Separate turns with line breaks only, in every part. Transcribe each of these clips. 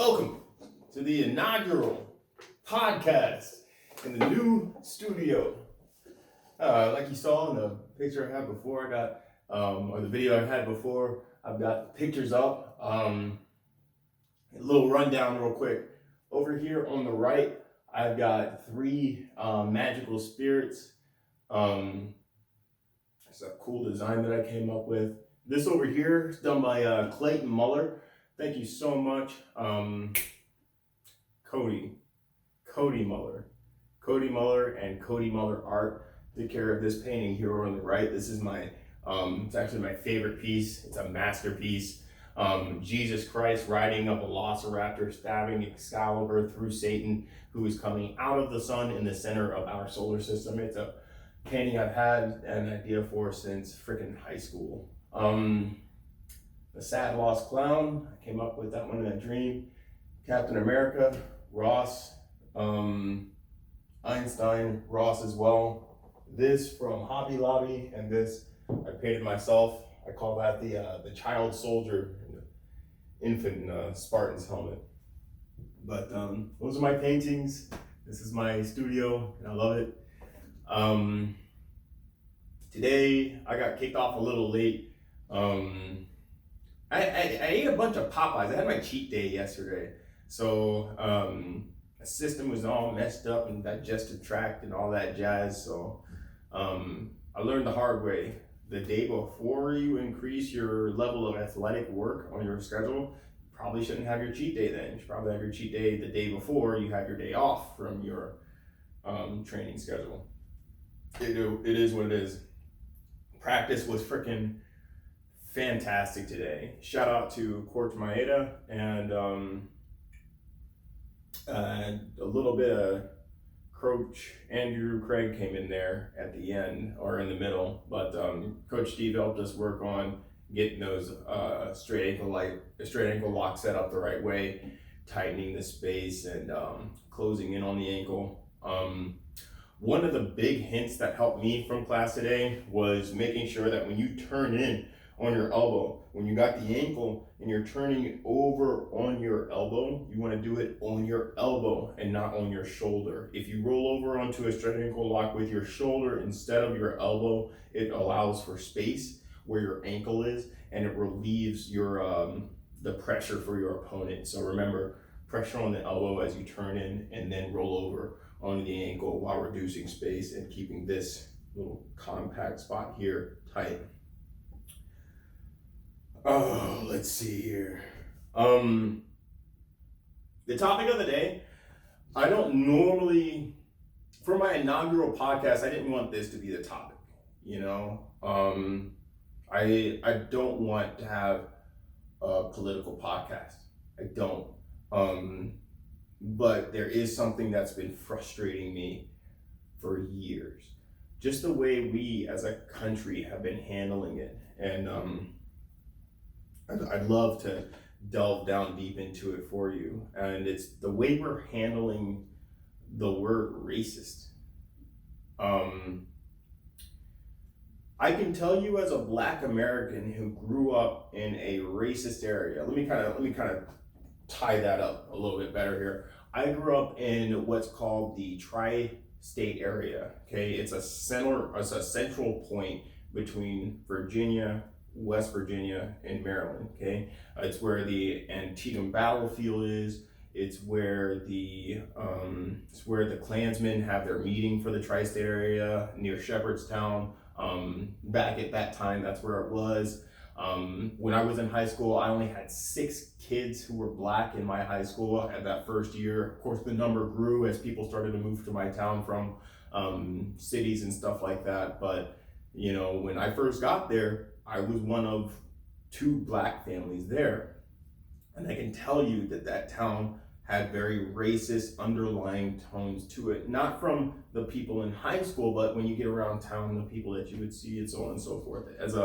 Welcome to the inaugural podcast in the new studio. Like you saw in the picture I had before, or the video I had before, I've got pictures up. A little rundown real quick. Over here on the right, I've got three magical spirits. It's a cool design that I came up with. This over here is done by Clayton Muller. Thank you so much, Cody Muller. Cody Muller and Cody Muller Art took care of this painting here on the right. This is my, it's actually my favorite piece. It's a masterpiece. Jesus Christ riding a velociraptor, stabbing Excalibur through Satan, who is coming out of the sun in the center of our solar system. It's a painting I've had an idea for since freaking high school. The Sad Lost Clown, I came up with that one in a dream. Captain America, Ross, Einstein, Ross as well. This from Hobby Lobby, and this I painted myself. I call that the child soldier, infant Spartan's helmet. But those are my paintings. This is my studio, and I love it. Today I got kicked off a little late. I ate a bunch of Popeyes. I had my cheat day yesterday. So my system was all messed up and digestive tract and all that jazz. So I learned the hard way. The day before you increase your level of athletic work on your schedule, you probably shouldn't have your cheat day then. You should probably have your cheat day the day before you have your day off from your training schedule. It is what it is. Practice was freaking fantastic today. Shout out to Coach Maeda and a little bit of Coach Andrew Craig came in there at the end or in the middle, but Coach Steve helped us work on getting those straight ankle lock set up the right way, tightening the space and closing in on the ankle. One of the big hints that helped me from class today was making sure that when you turn in on your elbow, when you got the ankle and you're turning it over on your elbow, you want to do it on your elbow and not on your shoulder. If you roll over onto a straight ankle lock with your shoulder instead of your elbow, it allows for space where your ankle is, and it relieves your the pressure for your opponent. So remember, pressure on the elbow as you turn in and then roll over onto the ankle while reducing space and keeping this little compact spot here tight. Oh, let's see here. The topic of the day, I don't normally, for my inaugural podcast, I didn't want this to be the topic, you know? I don't want to have a political podcast. I don't. But there is something that's been frustrating me for years. Just the way we as a country have been handling it. And I'd love to delve down deep into it for you. And it's the way we're handling the word racist. I can tell you as a Black American who grew up in a racist area, let me kind of tie that up a little bit better here. I grew up in what's called the tri-state area. Okay, it's a central point between Virginia, West Virginia, and Maryland. Okay, it's where the Antietam battlefield is. It's where the Klansmen have their meeting for the tri-state area near Shepherdstown. Back at that time, that's where it was. When I was in high school, I only had 6 kids who were Black in my high school at that first year. Of course, the number grew as people started to move to my town from cities and stuff like that. But, you know, when I first got there, I was one of 2 Black families there. And I can tell you that that town had very racist underlying tones to it. Not from the people in high school, but when you get around town, the people that you would see and so on and so forth. As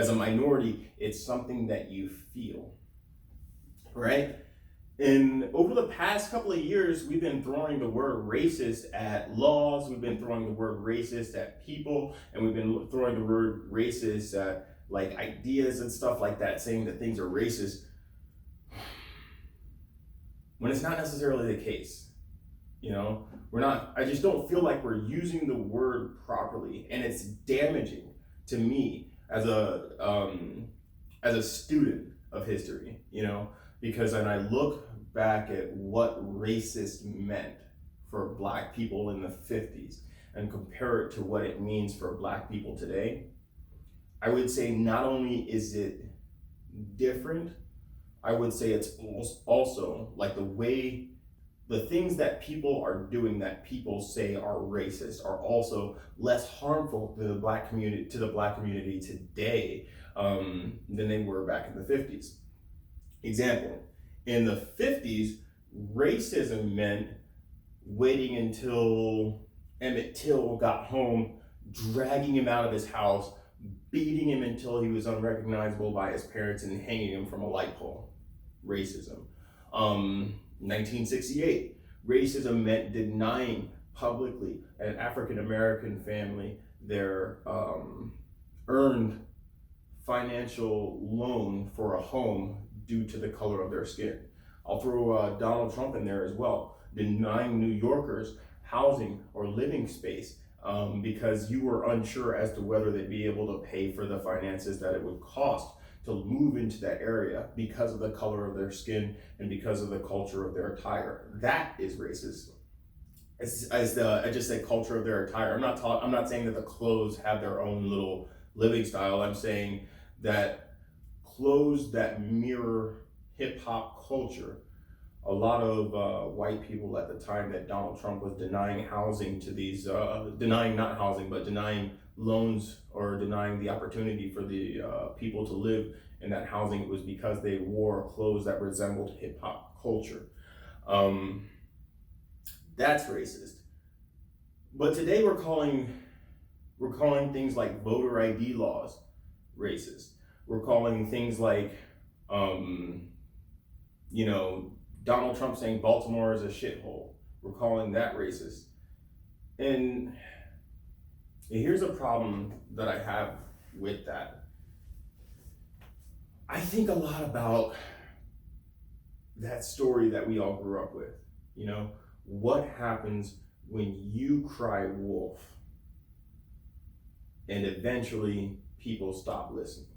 a minority, it's something that you feel, right? And over the past couple of years, we've been throwing the word racist at laws, we've been throwing the word racist at people, and we've been throwing the word racist at like ideas and stuff like that, saying that things are racist. when it's not necessarily the case. You know, I just don't feel like we're using the word properly, and it's damaging to me as a student of history, because when I look back at what racist meant for black people in the 50s and compare it to what it means for black people today, I would say not only is it different, I would say it's also like the things that people are doing that people say are racist are also less harmful to the black community today than they were back in the 50s. Example, in the 50s, racism meant waiting until Emmett Till got home, dragging him out of his house, beating him until he was unrecognizable by his parents, and hanging him from a light pole. Racism. 1968, racism meant denying publicly an African American family their earned financial loan for a home due to the color of their skin. I'll throw Donald Trump in there as well, denying New Yorkers housing or living space because you were unsure as to whether they'd be able to pay for the finances that it would cost to move into that area because of the color of their skin and because of the culture of their attire. That is racist. I just say culture of their attire. I'm not saying that the clothes have their own little living style. I'm saying that clothes that mirror hip hop culture. A lot of white people at the time that Donald Trump was denying housing to these, denying not housing, but denying loans or denying the opportunity for the people to live in that housing, it was because they wore clothes that resembled hip hop culture. That's racist. But today we're calling things like voter ID laws racist. We're calling things like, Donald Trump saying Baltimore is a shithole. We're calling that racist. And here's a problem that I have with that. I think a lot about that story that we all grew up with. What happens when you cry wolf and eventually people stop listening?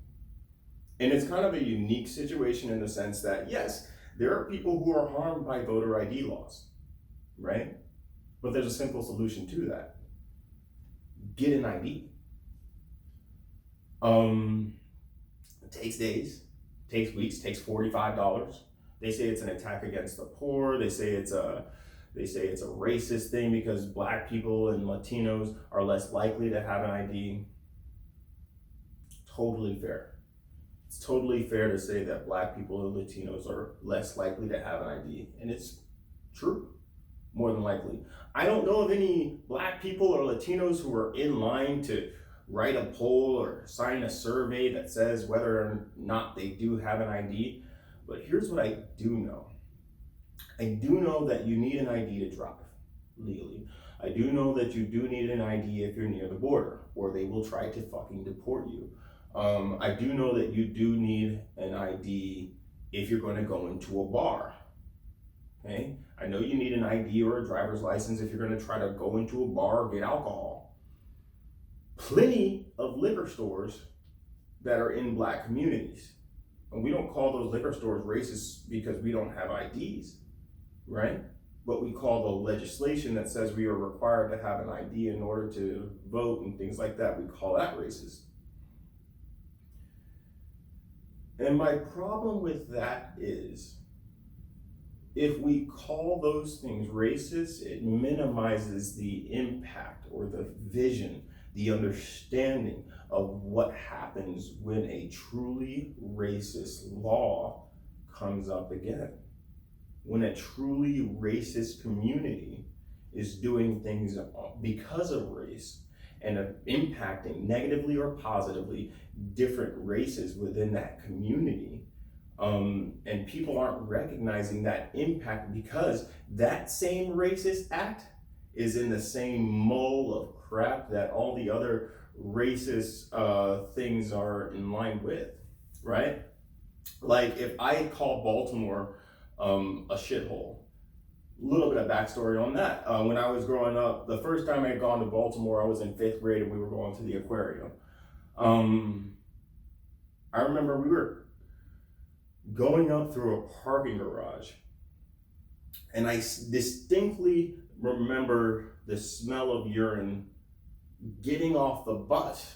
And it's kind of a unique situation in the sense that, yes, there are people who are harmed by voter ID laws, right? But there's a simple solution to that. Get an ID. It takes days, takes weeks, takes $45. They say it's an attack against the poor. They say it's a racist thing because black people and Latinos are less likely to have an ID. Totally fair. It's totally fair to say that black people and Latinos are less likely to have an ID, and it's true, more than likely. I don't know of any black people or Latinos who are in line to write a poll or sign a survey that says whether or not they do have an ID, but here's what I do know. I do know that you need an ID to drive legally. I do know that you do need an ID if you're near the border, or they will try to fucking deport you. I do know that you do need an ID if you're going to go into a bar. Okay? I know you need an ID or a driver's license if you're going to try to go into a bar or get alcohol. Plenty of liquor stores that are in black communities. And we don't call those liquor stores racist because we don't have IDs, right? But we call the legislation that says we are required to have an ID in order to vote and things like that, we call that racist. And my problem with that is, if we call those things racist, it minimizes the impact or the vision, the understanding of what happens when a truly racist law comes up again. When a truly racist community is doing things because of race and impacting negatively or positively different races within that community. And people aren't recognizing that impact because that same racist act is in the same mold of crap that all the other racist things are in line with, right? Like if I call Baltimore a shithole. A little bit of backstory on that. When I was growing up, the first time I had gone to Baltimore, I was in 5th grade and we were going to the aquarium. I remember we were going up through a parking garage, and I distinctly remember the smell of urine getting off the bus,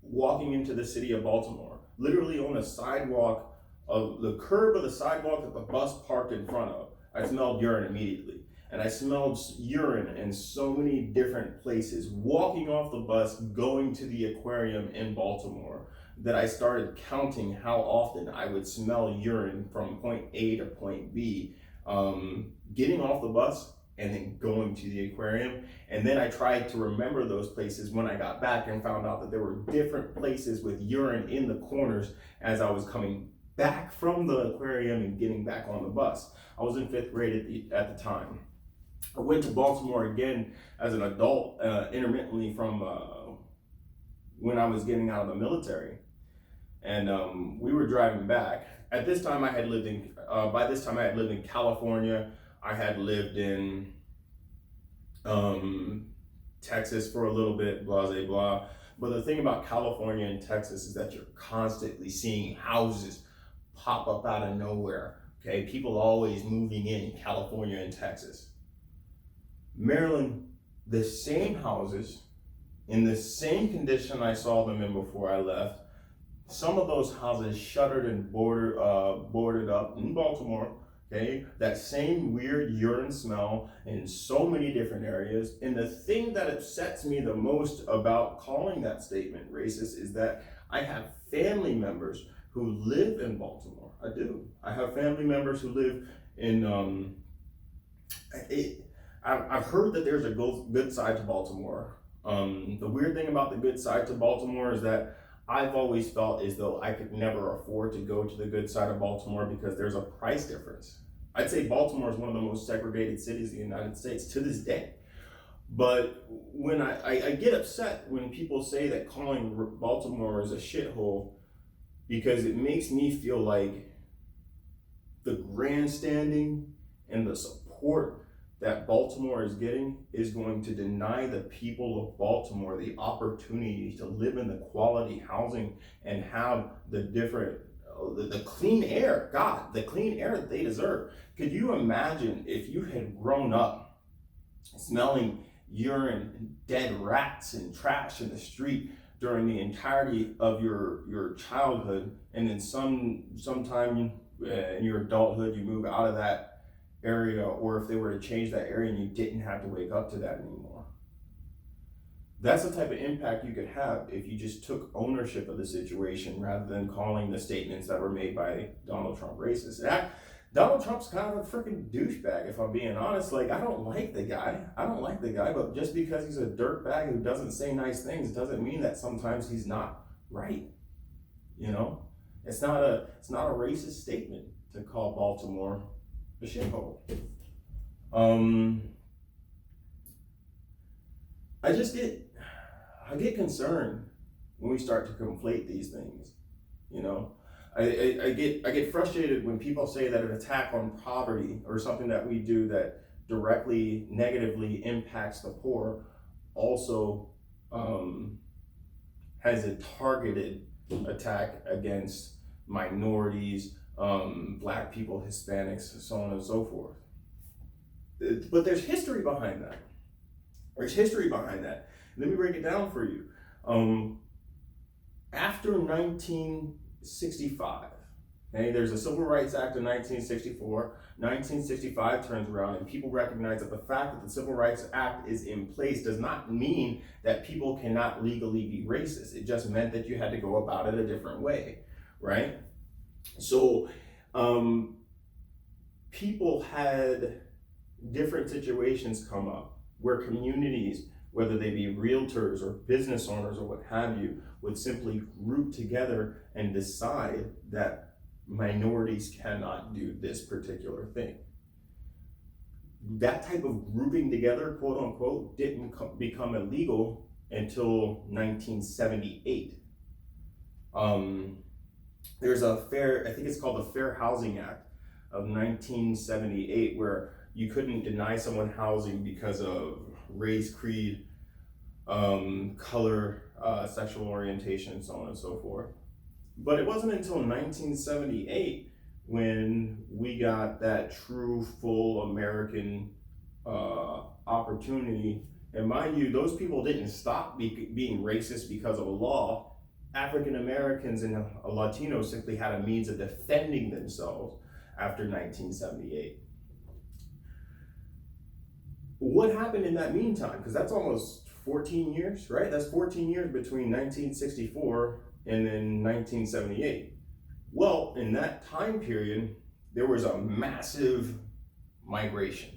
walking into the city of Baltimore, literally on the sidewalk of the curb of the sidewalk that the bus parked in front of. I smelled urine immediately. And I smelled urine in so many different places, walking off the bus, going to the aquarium in Baltimore, that I started counting how often I would smell urine from point A to point B, getting off the bus and then going to the aquarium. And then I tried to remember those places when I got back and found out that there were different places with urine in the corners as I was coming back from the aquarium and getting back on the bus. I was in 5th grade at the time. I went to Baltimore again as an adult, intermittently from when I was getting out of the military. And we were driving back. At this time I had lived in, by this time I had lived in California. I had lived in Texas for a little bit, blah, blah, blah. But the thing about California and Texas is that you're constantly seeing houses pop up out of nowhere. Okay, people always moving in California and Texas. Maryland, the same houses in the same condition I saw them in before I left. Some of those houses shuttered and boarded up in Baltimore. Okay, that same weird urine smell in so many different areas. And the thing that upsets me the most about calling that statement racist is that I have family members who live in Baltimore. I do. I have family members who live in, I've heard that there's a good side to Baltimore. The weird thing about the good side to Baltimore is that I've always felt as though I could never afford to go to the good side of Baltimore because there's a price difference. I'd say Baltimore is one of the most segregated cities in the United States to this day. But when I get upset when people say that calling Baltimore is a shithole, because it makes me feel like the grandstanding and the support that Baltimore is getting is going to deny the people of Baltimore the opportunity to live in the quality housing and have the different, the clean air, God, the clean air that they deserve. Could you imagine if you had grown up smelling urine and dead rats and trash in the street during the entirety of your childhood, and then sometime in your adulthood you move out of that area, or if they were to change that area and you didn't have to wake up to that anymore? That's the type of impact you could have if you just took ownership of the situation rather than calling the statements that were made by Donald Trump racist. Donald Trump's kind of a freaking douchebag, if I'm being honest. Like, I don't like the guy, but just because he's a dirtbag who doesn't say nice things doesn't mean that sometimes he's not right. You know, it's not a racist statement to call Baltimore a shithole. I get concerned when we start to conflate these things. You know, I get frustrated when people say that an attack on poverty or something that we do that directly negatively impacts the poor also has a targeted attack against minorities, Black people, Hispanics, so on and so forth. But there's history behind that. Let me break it down for you. After 1965, okay, there's a Civil Rights Act of 1964. 1965 turns around and people recognize that the fact that the Civil Rights Act is in place does not mean that people cannot legally be racist. It just meant that you had to go about it a different way, right? So people had different situations come up where communities, whether they be realtors or business owners or what have you, would simply group together and decide that minorities cannot do this particular thing. That type of grouping together, quote unquote, didn't become illegal until 1978. There's a I think it's called the Fair Housing Act, of 1978, where you couldn't deny someone housing because of race, creed, color, sexual orientation, and so on and so forth. But it wasn't until 1978 when we got that true, full American opportunity. And mind you, those people didn't stop being racist because of a law. African Americans and Latinos simply had a means of defending themselves after 1978. What happened in that meantime? Because that's almost 14 years, right? That's 14 years between 1964 and then 1978. Well, in that time period, there was a massive migration,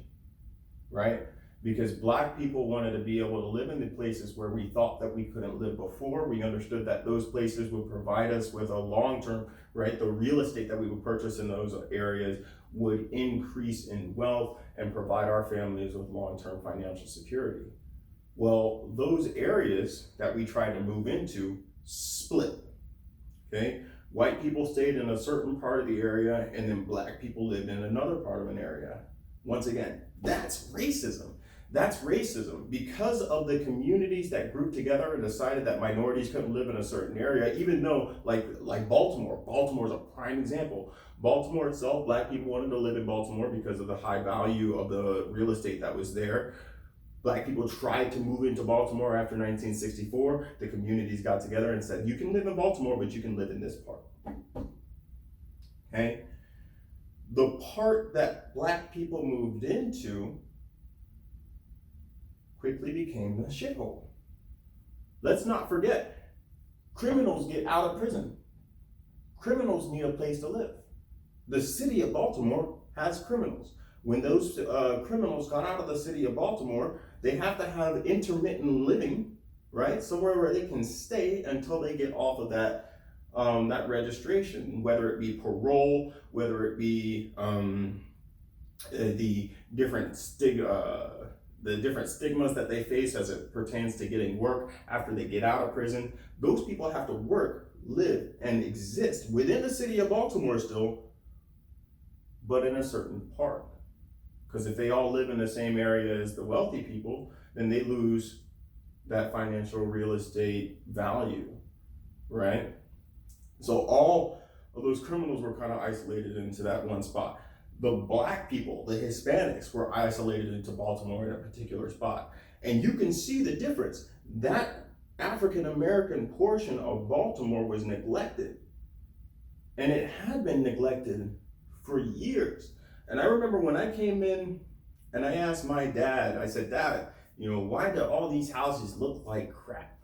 right? Because Black people wanted to be able to live in the places where we thought that we couldn't live before. We understood that those places would provide us with a long-term, right? The real estate that we would purchase in those areas would increase in wealth and provide our families with long-term financial security. Well, those areas that we tried to move into split, okay? White people stayed in a certain part of the area, and then Black people lived in another part of an area. Once again, that's racism. That's racism. Because of the communities that grouped together and decided that minorities couldn't live in a certain area, even though, like Baltimore is a prime example. Baltimore itself, Black people wanted to live in Baltimore because of the high value of the real estate that was there. Black people tried to move into Baltimore after 1964. The communities got together and said, you can live in Baltimore, but you can live in this part. Okay? The part that Black people moved into quickly became the shithole. Let's not forget, criminals get out of prison. Criminals need a place to live. The city of Baltimore has criminals. When those criminals got out of the city of Baltimore, they have to have intermittent living, right? Somewhere where they can stay until they get off of that registration, whether it be parole, whether it be the different stigmas that they face as it pertains to getting work after they get out of prison. Those people have to work, live, and exist within the city of Baltimore still, but in a certain part. Because if they all live in the same area as the wealthy people, then they lose that financial real estate value, right? So all of those criminals were kind of isolated into that one spot. The Black people, the Hispanics, were isolated into Baltimore in a particular spot. And you can see the difference. That African American portion of Baltimore was neglected. And it had been neglected for years. And I remember when I came in and I asked my dad, I said, Dad, why do all these houses look like crap?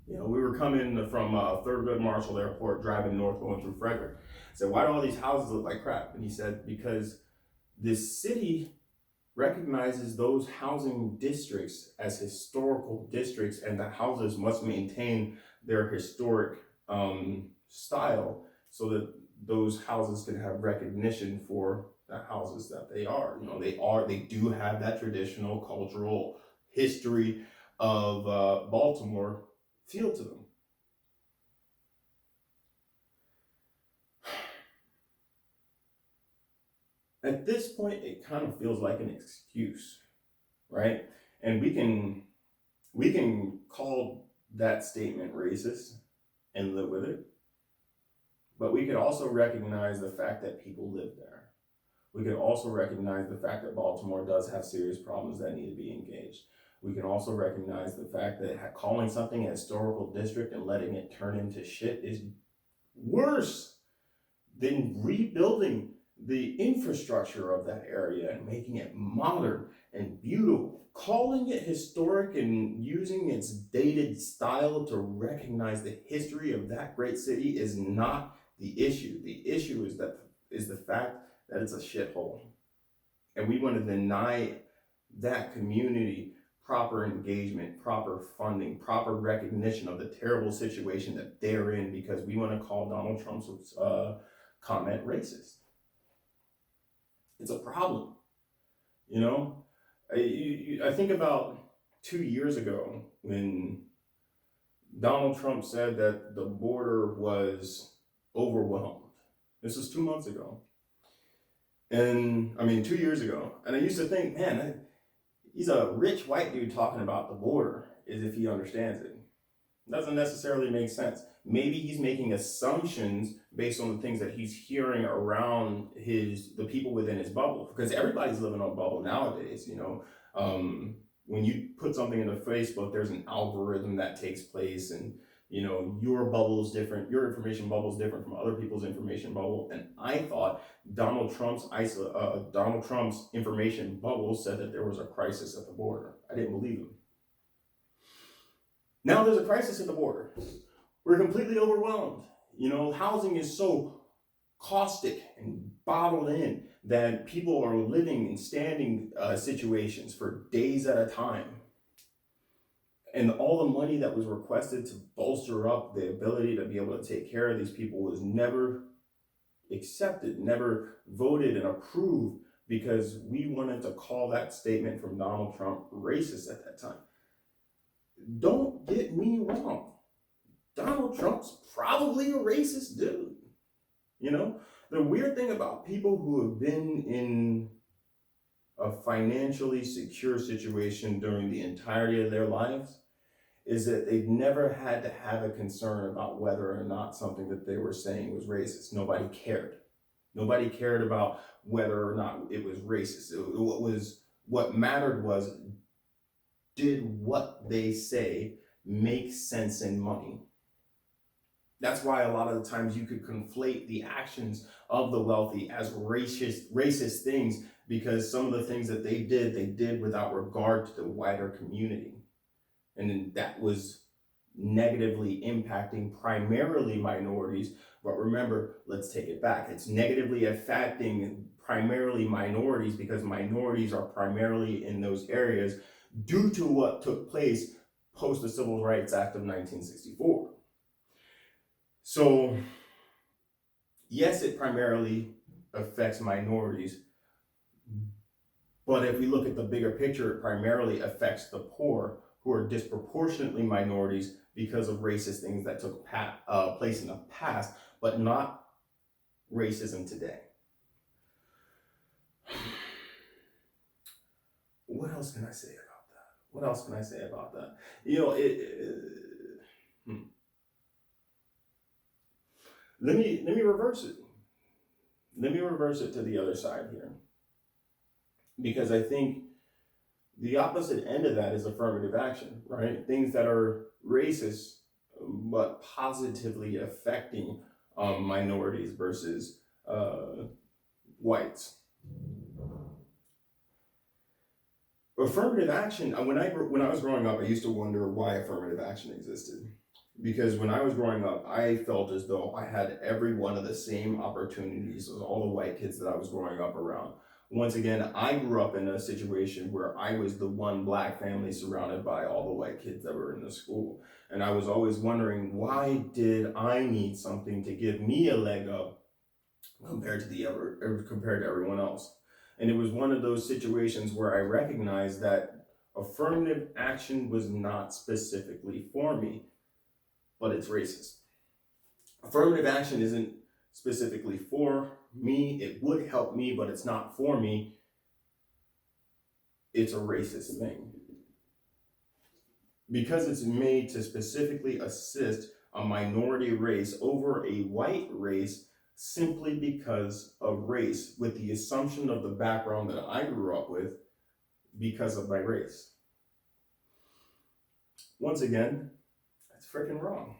We were coming from Thurgood Marshall Airport, driving north, going through Frederick. I said, why do all these houses look like crap? And he said, because this city recognizes those housing districts as historical districts, and the houses must maintain their historic style so that those houses can have recognition for the houses that they are. They do have that traditional cultural history of Baltimore feel to them. At this point, it kind of feels like an excuse, right? And we can call that statement racist and live with it, but we could also recognize the fact that people live there. We can also recognize the fact that Baltimore does have serious problems that need to be engaged. We can also recognize the fact that calling something a historical district and letting it turn into shit is worse than rebuilding the infrastructure of that area and making it modern and beautiful. Calling it historic and using its dated style to recognize the history of that great city is not the issue. The issue is the fact that it's a shithole. And we want to deny that community proper engagement, proper funding, proper recognition of the terrible situation that they're in because we want to call Donald Trump's comment racist. It's a problem. I think about 2 years ago when Donald Trump said that the border was overwhelmed. This was 2 months ago. And I mean, 2 years ago, and I used to think, man, he's a rich white dude talking about the border as if he understands it. Doesn't necessarily make sense. Maybe he's making assumptions based on the things that he's hearing around the people within his bubble, because everybody's living on a bubble nowadays. When you put something into Facebook, there's an algorithm that takes place, and your bubble is different. Your information bubble is different from other people's information bubble. And I thought Donald Trump's information bubble said that there was a crisis at the border. I didn't believe him. Now there's a crisis at the border. We're completely overwhelmed. Housing is so caustic and bottled in that people are living in standing situations for days at a time. And all the money that was requested to bolster up the ability to be able to take care of these people was never accepted, never voted and approved, because we wanted to call that statement from Donald Trump racist at that time. Don't get me wrong. Donald Trump's probably a racist dude. The weird thing about people who have been in a financially secure situation during the entirety of their lives is that they've never had to have a concern about whether or not something that they were saying was racist. Nobody cared. Nobody cared about whether or not it was racist. What mattered was, did what they say make sense in money? That's why a lot of the times you could conflate the actions of the wealthy as racist things, because some of the things that they did without regard to the wider community. And then that was negatively impacting primarily minorities. But remember, let's take it back. It's negatively affecting primarily minorities because minorities are primarily in those areas due to what took place post the Civil Rights Act of 1964. So, yes, it primarily affects minorities, but if we look at the bigger picture, it primarily affects the poor, who are disproportionately minorities because of racist things that took place in the past, but not racism today. What else can I say about that? Let me reverse it. Let me reverse it to the other side here, because I think the opposite end of that is affirmative action, right? Things that are racist but positively affecting minorities versus whites. Affirmative action, when I was growing up, I used to wonder why affirmative action existed. Because when I was growing up, I felt as though I had every one of the same opportunities as all the white kids that I was growing up around. Once again, I grew up in a situation where I was the one black family surrounded by all the white kids that were in the school. And I was always wondering, why did I need something to give me a leg up compared to everyone else? And it was one of those situations where I recognized that affirmative action was not specifically for me, but it's racist. Affirmative action isn't specifically for me. It would help me, but it's not for me. It's a racist thing. Because it's made to specifically assist a minority race over a white race simply because of race, with the assumption of the background that I grew up with because of my race. Once again, that's freaking wrong.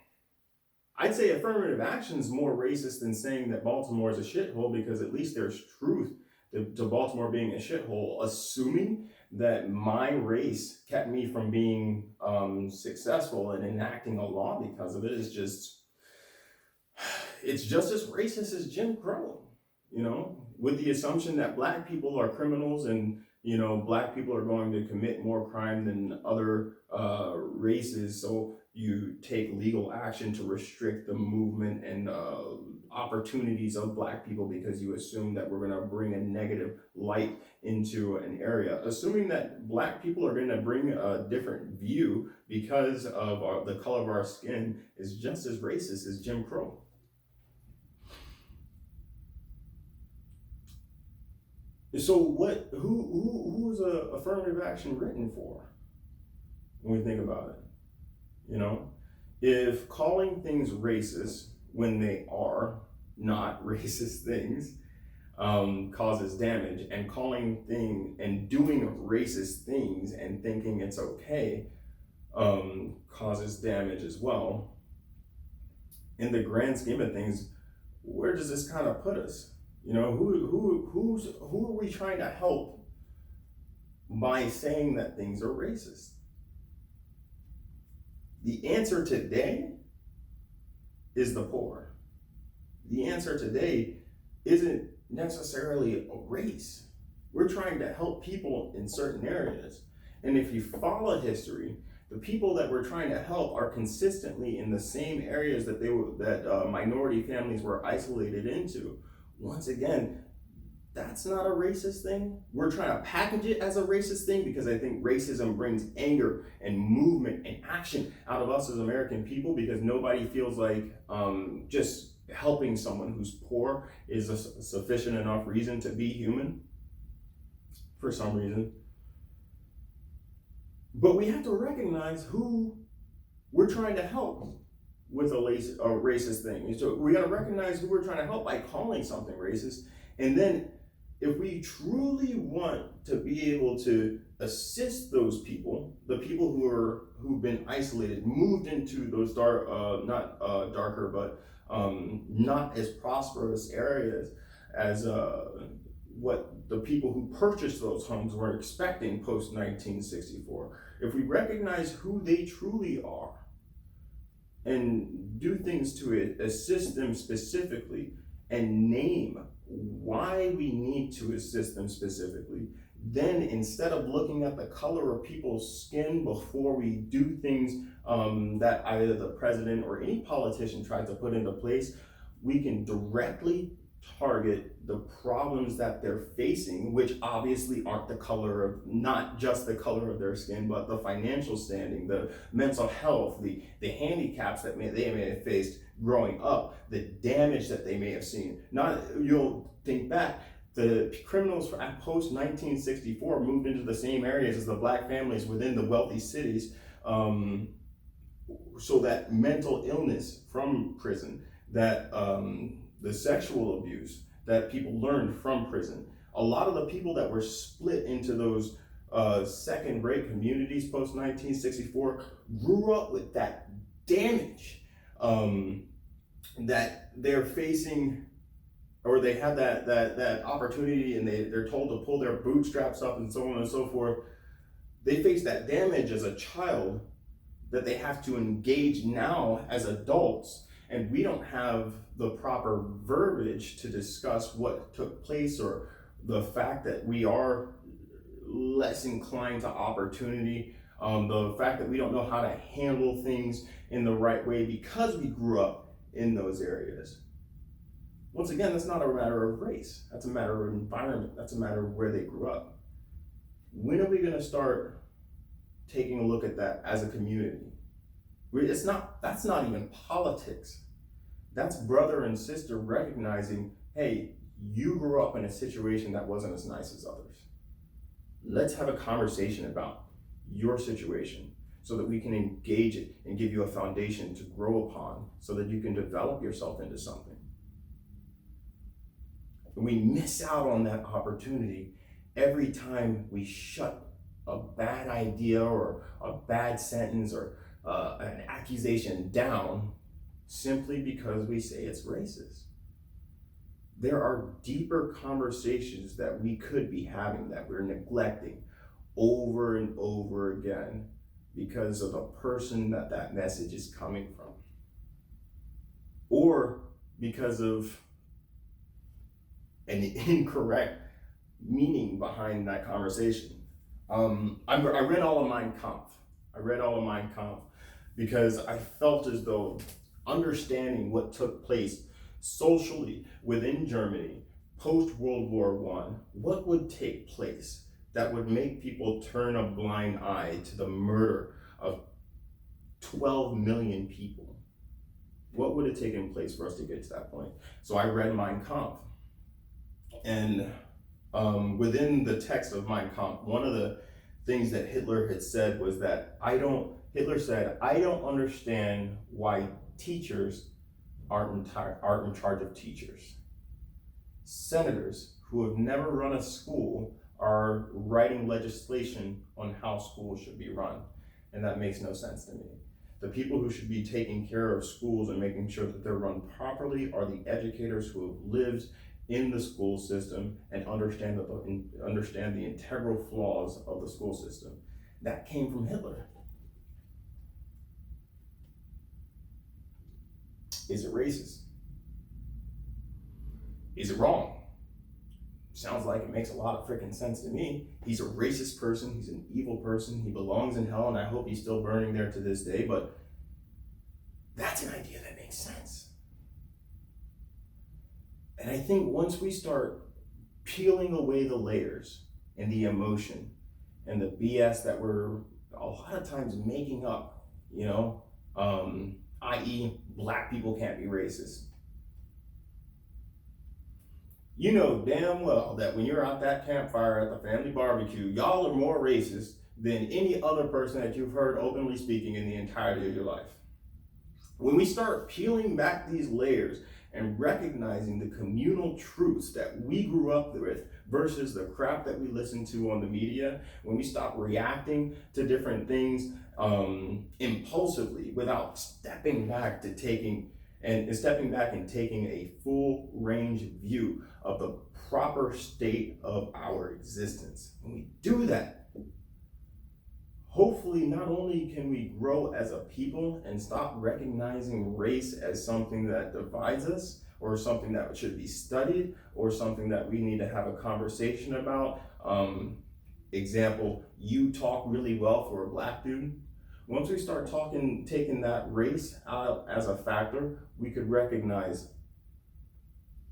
I'd say affirmative action is more racist than saying that Baltimore is a shithole, because at least there's truth to Baltimore being a shithole. Assuming that my race kept me from being successful and enacting a law because of it is just, it's just as racist as Jim Crow, with the assumption that black people are criminals and, black people are going to commit more crime than other races. So you take legal action to restrict the movement and opportunities of black people because you assume that we're going to bring a negative light into an area. Assuming that black people are going to bring a different view because of the color of our skin is just as racist as Jim Crow. So who is affirmative action written for when we think about it? You know, if calling things racist when they are not racist things causes damage, and calling thing and doing racist things and thinking it's okay causes damage as well. In the grand scheme of things, where does this kind of put us? You know, who are we trying to help by saying that things are racist? The answer today is the poor. The answer today isn't necessarily a race. We're trying to help people in certain areas. And if you follow history, the people that we're trying to help are consistently in the same areas that minority families were isolated into. Once again, that's not a racist thing. We're trying to package it as a racist thing because I think racism brings anger and movement and action out of us as American people, because nobody feels like just helping someone who's poor is a sufficient enough reason to be human for some reason. But we have to recognize who we're trying to help with a racist thing. So we got to recognize who we're trying to help by calling something racist. And then if we truly want to be able to assist those people, the people who've been isolated, moved into those darker, but not as prosperous areas as what the people who purchased those homes were expecting post 1964. If we recognize who they truly are and do things to assist them specifically, and name why we need to assist them specifically, then instead of looking at the color of people's skin before we do things that either the president or any politician tries to put into place, we can directly target the problems that they're facing, which obviously aren't not just the color of their skin, but the financial standing, the mental health, the handicaps that they may have faced growing up, the damage that they may have seen. You'll think back, the criminals post 1964 moved into the same areas as the black families within the wealthy cities, so that mental illness from prison, that the sexual abuse that people learned from prison. A lot of the people that were split into those second-rate communities post-1964 grew up with that damage that they're facing, or they have that opportunity, and they're told to pull their bootstraps up and so on and so forth. They face that damage as a child that they have to engage now as adults, and we don't have the proper verbiage to discuss what took place, or the fact that we are less inclined to opportunity, the fact that we don't know how to handle things in the right way because we grew up in those areas. Once again, that's not a matter of race. That's a matter of environment. That's a matter of where they grew up. When are we going to start taking a look at that as a community? That's not even politics. That's brother and sister recognizing, hey, you grew up in a situation that wasn't as nice as others. Let's have a conversation about your situation so that we can engage it and give you a foundation to grow upon so that you can develop yourself into something. We miss out on that opportunity every time we shut a bad idea or a bad sentence or an accusation down simply because we say it's racist. There are deeper conversations that we could be having that we're neglecting over and over again because of the person that message is coming from, or because of an incorrect meaning behind that conversation. I read all of Mein Kampf because I felt as though understanding what took place socially within Germany post-World War I, what would take place that would make people turn a blind eye to the murder of 12 million people? What would have taken place for us to get to that point? So I read Mein Kampf, and Within the text of Mein Kampf, one of the things that Hitler had said was that Hitler said, I don't understand why teachers aren't in charge of teachers. Senators who have never run a school are writing legislation on how schools should be run. And that makes no sense to me. The people who should be taking care of schools and making sure that they're run properly are the educators who have lived in the school system and understand the integral flaws of the school system. That came from Hitler. Is it racist? Is it wrong? Sounds like it makes a lot of freaking sense to me. He's a racist person, he's an evil person, he belongs in hell, and I hope he's still burning there to this day, but that's an idea that makes sense. And I think once we start peeling away the layers and the emotion and the BS that we're a lot of times making up, i.e., black people can't be racist. You know damn well that when you're at that campfire at the family barbecue, y'all are more racist than any other person that you've heard openly speaking in the entirety of your life. When we start peeling back these layers and recognizing the communal truths that we grew up with versus the crap that we listen to on the media, when we stop reacting to different things impulsively without stepping back and taking a full range view of the proper state of our existence. When we do that, hopefully not only can we grow as a people and stop recognizing race as something that divides us or something that should be studied or something that we need to have a conversation about. Example, you talk really well for a black dude. Once we start taking that race out as a factor, we could recognize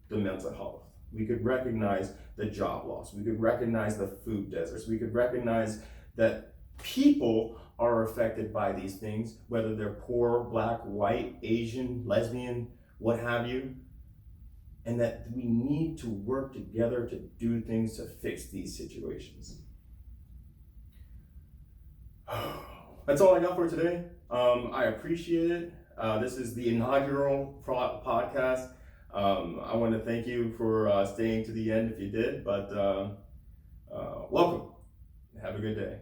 the mental health. We could recognize the job loss. We could recognize the food deserts. We could recognize that people are affected by these things, whether they're poor, black, white, Asian, lesbian, what have you, and that we need to work together to do things to fix these situations. That's all I got for today. I appreciate it. This is the inaugural podcast. I want to thank you for staying to the end if you did, but welcome. Have a good day.